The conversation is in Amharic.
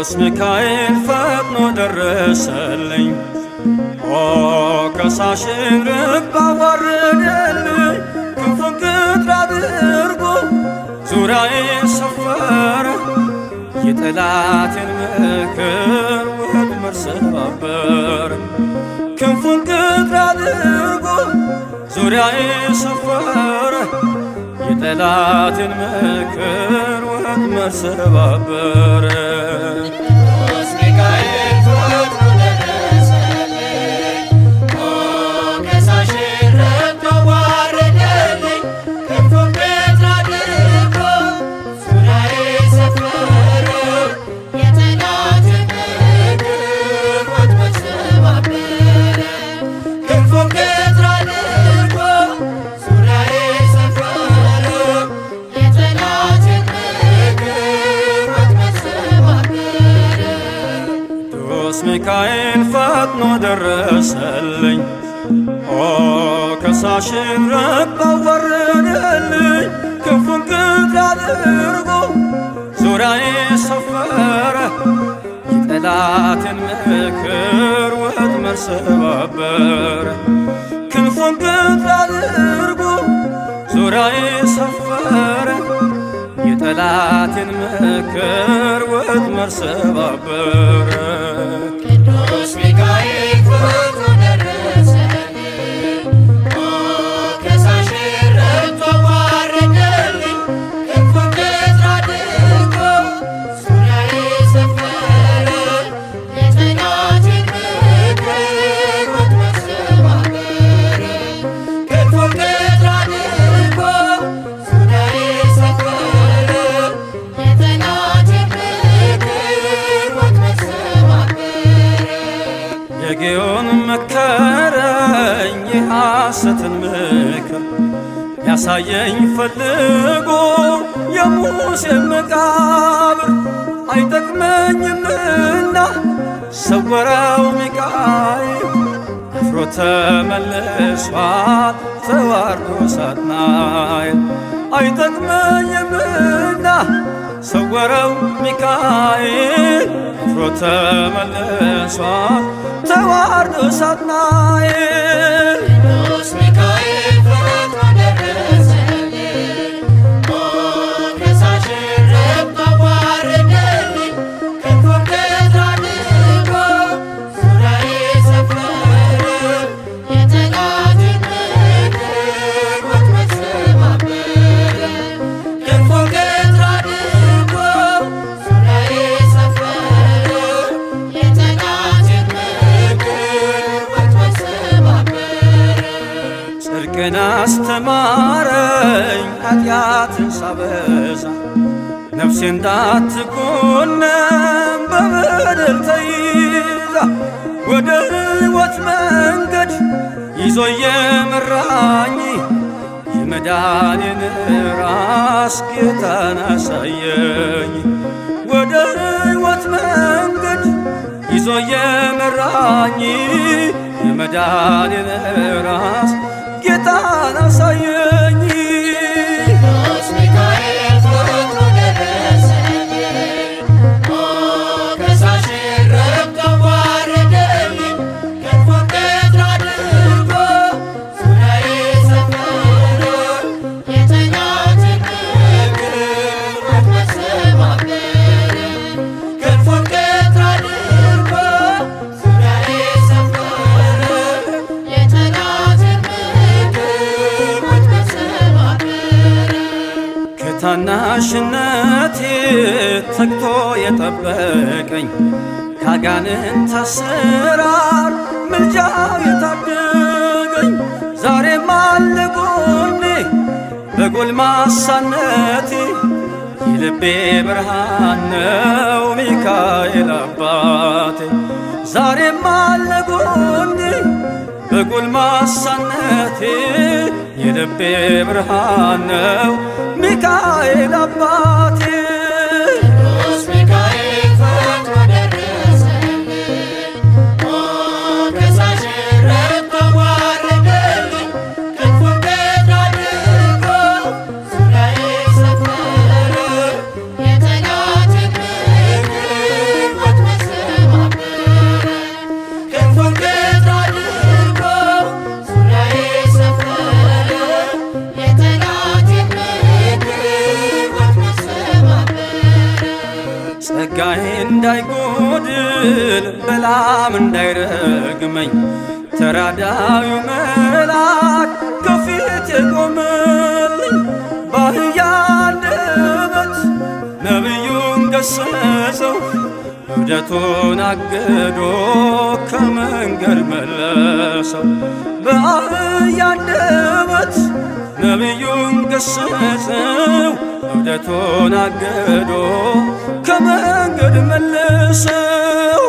ቅዱስ ሚካኤል ፈጥኖ ደረሰልኝ። ኦ ከሳሽን ርግብ አዋረደልኝ። ክንፉን ቅጥር አድርጎ ዙሪያዬን ሰፈረ። የጠላቴን ምክር ወጥመድ ሰባበረ። ክንፉን ቅጥር አድርጎ ዙሪያዬን ሰፈረ። የጠላቴን ምክር ወጥመድ ሰባበረ። ቅዱስ ሚካኤል ፈጥኖ ደረሰልኝ። ኦ ከሳሽን ርግብ አዋረደልኝ። ክንፉን ቅጥር አድርጎ ዙሪያዬን ሰፈረ። የጠላቴን ምክር ወጥመድ ሰባበረ። ክንፉን ቅጥር አድርጎ ዙሪያዬን ሰፈረ። የጠላቴን ምክር ወጥመድ ሰባበረ። ቅዱስ ሚካኤል ፈጥኖ ደረሰልኝ። ኦ ከሳሽን ርግብ አዋረደልኝ። ክንፉን ቅጥር አድርጎ ዙሪያዬን ሰፈረ። የጠላቴን ምክር ወጥመድ ሰባበረ። ክንፉን ቅጥር አድርጎ ዙሪያዬን ሰፈረ። የጠላቴን ምክር ወጥመድ ሰባበረ። ቅዱስ ሚካኤል ፈጥኖ ደረሰልኝ። ኦ ከሳሽን ርግብ አዋረደልኝ። ክንፉን ቅጥር አድርጎ ዙሪያዬን ሰፈረ። የጠላቴን ምክር ወጥመድ ሰባበረ። ክንፉን ቅጥር አድርጎ ዙሪያዬን ሰፈረ። የጠላቴን ምክር ወጥመድ ሰባበረ። የጌዮን መከረኝ የሐሰትን ምክር ያሳየኝ ፈልጎ የሙሴን መቃብር አይጠቅመኝምና ሰወረው ሚካኤል አፍሮ ተመልሷል ተዋርዶ ሳጥናኤል አይጠቅመኝምና ሰወረው ሚካኤል አፍሮ ተመልሷል ተዋርዶ ሳጥናኤል። ቅዱስ ሚካኤል ፈጥኖ ደረሰልኝ። ኦ ከሳሽን ርግብ አዋረደልኝ። ክንፉን ቅጥር አድርጎ ዙሪያዬን ሰፈረ። የጠላቴን ምክር ወጥመድ ሰባበረ። ክንፉን ቅጥር አድርጎ ዙሪያዬን ሰፈረ። የጠላቴን ምክር ወጥመድ ሰባበረ። ጽድቅን አስተማረኝ ኃጢአትን ሳበዛ ነፍሴ እንዳትኮነን በበደል ተይዛ ወደ ሕይወት መንገድ ይዞ የመራኝ የመዳኔን ራስ ጌታን አሳየኝ። ወደ ሕይወት መንገድ ይዞ የመራኝ የመዳኔን ራስ ጌታን አሳየኝ። ቅዱስ ሚካኤል ፈጥኖ ደረሰልኝ። ኦ ከሳሽን ርግብ አዋረደልኝ። ክንፉን ቅጥር አድርጎ ዙሪያዬን ሰፈረ። የጠላቴን ምክር ወጥመድ ሰባበረ። ክንፉን ቅጥር አድርጎ ዙሪያዬን ሰፈረ። የጠላቴን ምክር ወጥመድ ሰባበረ። ከታናሽነቴ ተግቶ የጠበቀኝ ካጋንንት አሰራር ምልጃው የታደገኝ ዛሬም አለ ጎኔ በጎልማሳነቴ የልቤ ብርሃን ነው ሚካኤል አባቴ። ዛሬም አለ ጎኔ በጎልማሳነቴ የልቤ ብርሃን ነው ሚካኤል አባቴ። ቅዱስ ሚካኤል ፈጥኖ ደረሰልኝ። ኦ ከሳሽን ርግብ አዋረደልኝ። ክንፉን ቅጥር አድርጎ ዙሪያዬን ሰፈረ። የጠላቴን ምክር ጸጋዬ እንዳይጎድል በላም እንዳይረግመኝ ተራዳዩ መልአክ ከፊት የቆመልኝ በአህያ አንደበት ነቢዩን ገሰጸው እብደቱን አግዶ ከመንገድ መለሰው። በአህያ አንደበት ነቢዩን ገሰጸው እብደቱን አግዶ ከመንገድ መለሰው።